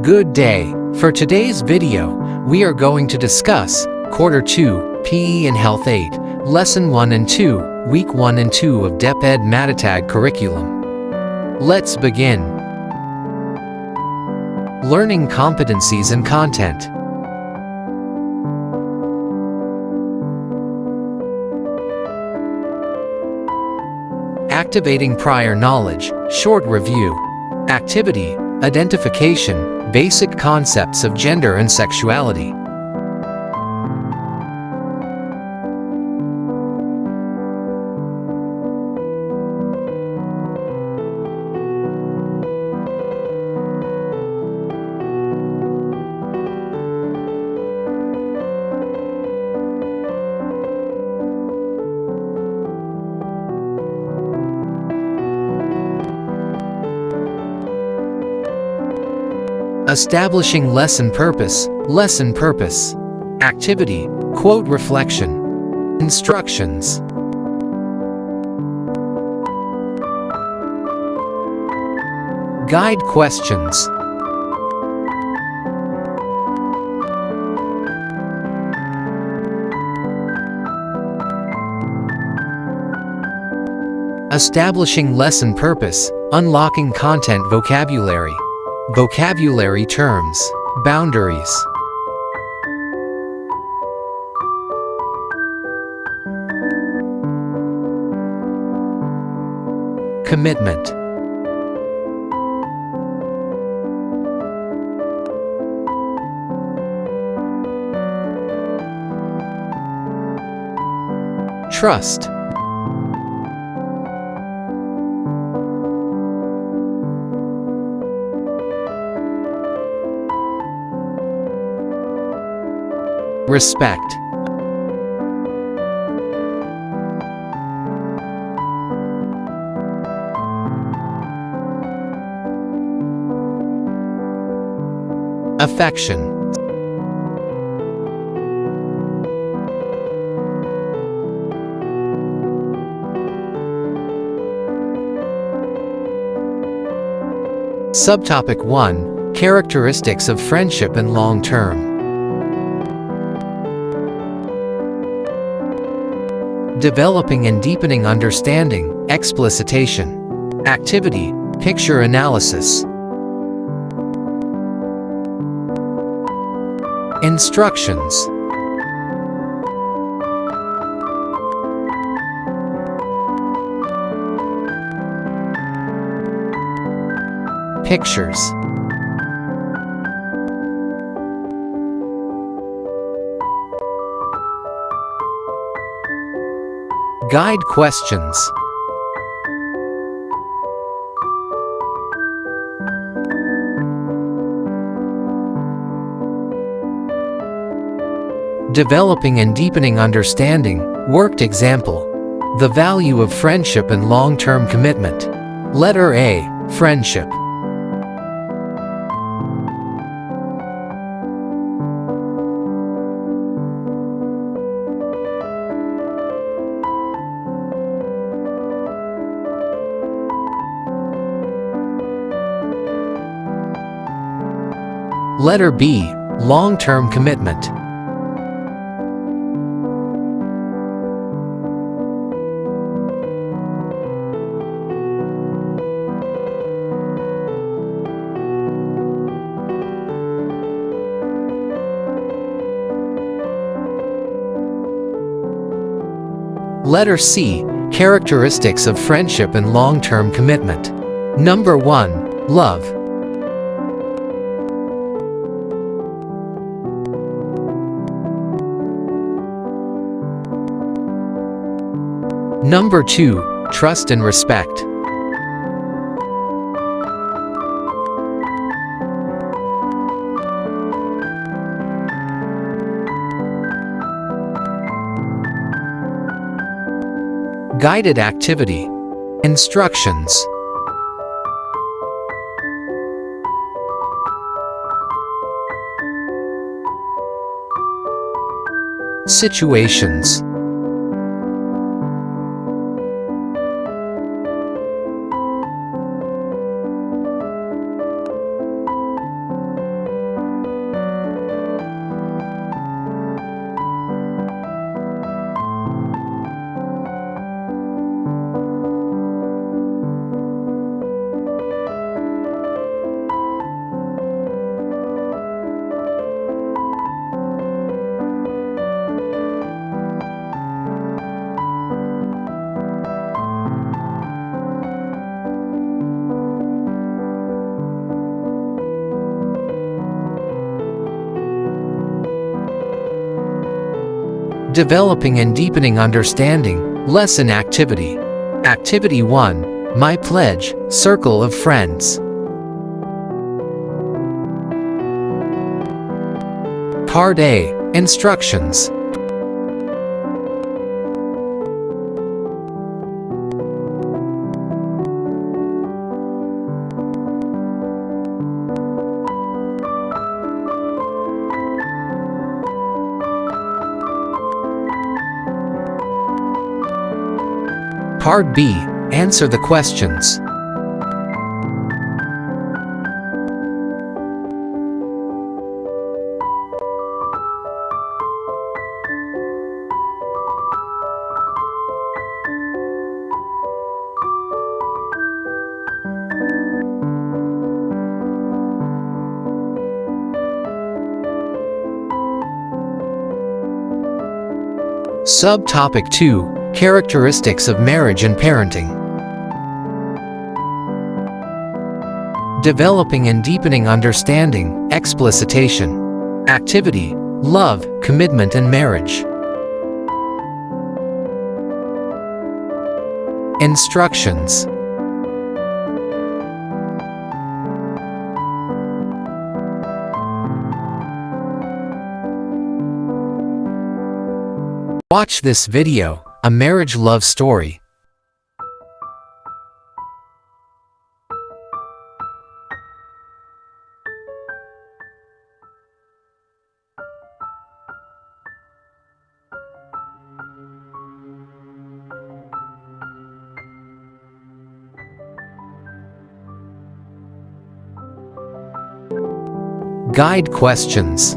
Good day. For today's video, we are going to discuss Quarter 2, PE and Health 8, Lesson 1 and 2, Week 1 and 2 of Deped Matatag curriculum. Let's begin. Learning competencies and content. Activating prior knowledge, short review. Activity, identification, basic concepts of gender and sexuality. Establishing lesson purpose. Activity, quote reflection. Instructions. Guide questions. Establishing lesson purpose, unlocking content vocabulary. Vocabulary terms, boundaries. Commitment. Trust. Respect. Affection. Subtopic 1, Characteristics of Friendship and Long-Term. Developing and deepening understanding, explicitation. Activity, picture analysis. Instructions. Pictures. Guide questions. Developing and deepening understanding, worked example. The value of friendship and long-term commitment. Letter A, friendship. Letter B, long-term commitment. Letter C, characteristics of friendship and long-term commitment. Number 1, love. Number 2, trust and respect. Guided activity. Instructions. Situations. Developing and deepening understanding, lesson activity. Activity 1, My Pledge, Circle of Friends. Part A, Instructions. Part B, Answer the questions. Subtopic 2, Characteristics of Marriage and Parenting. Developing and deepening understanding, explicitation. Activity, Love, Commitment and Marriage. Instructions. Watch this video, A Marriage Love Story. Guide questions.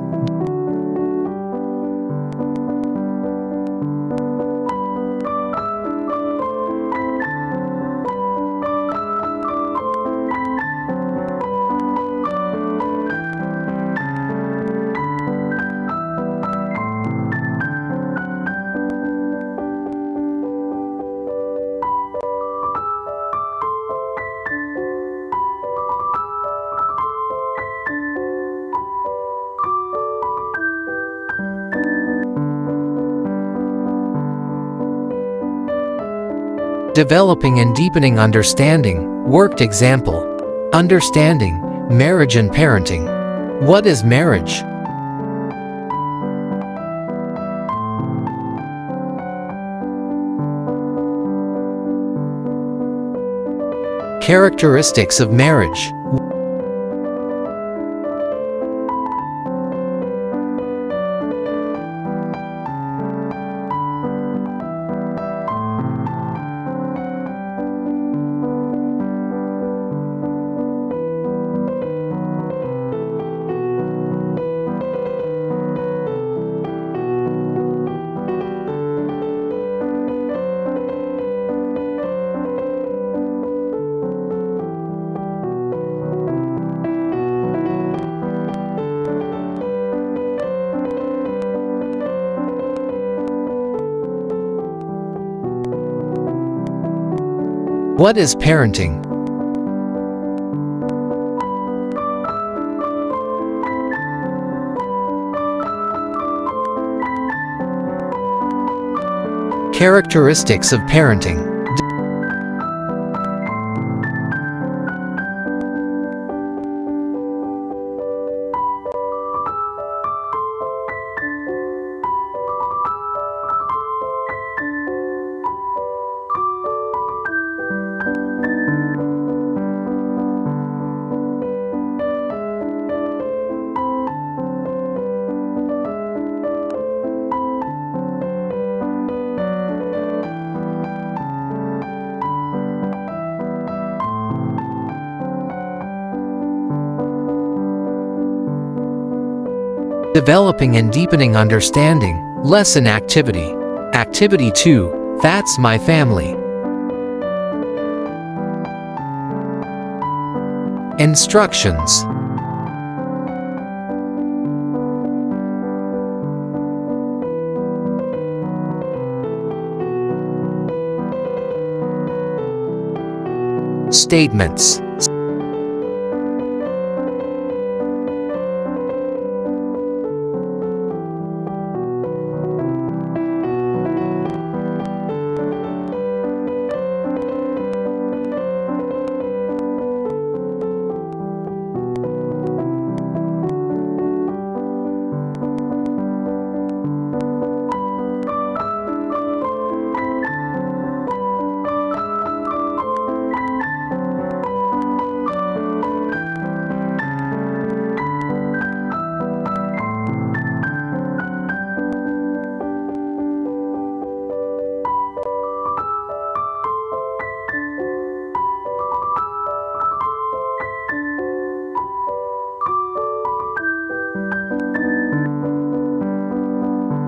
Developing and deepening understanding, worked example. Understanding, marriage and parenting. What is marriage? Characteristics of marriage. What is parenting? Characteristics of parenting. Developing and deepening understanding, lesson activity. Activity 2, That's My Family. Instructions. Statements.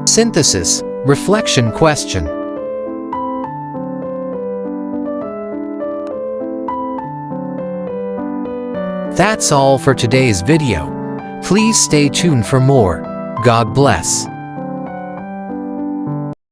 Synthesis, reflection question. That's all for today's video. Please stay tuned for more. God bless.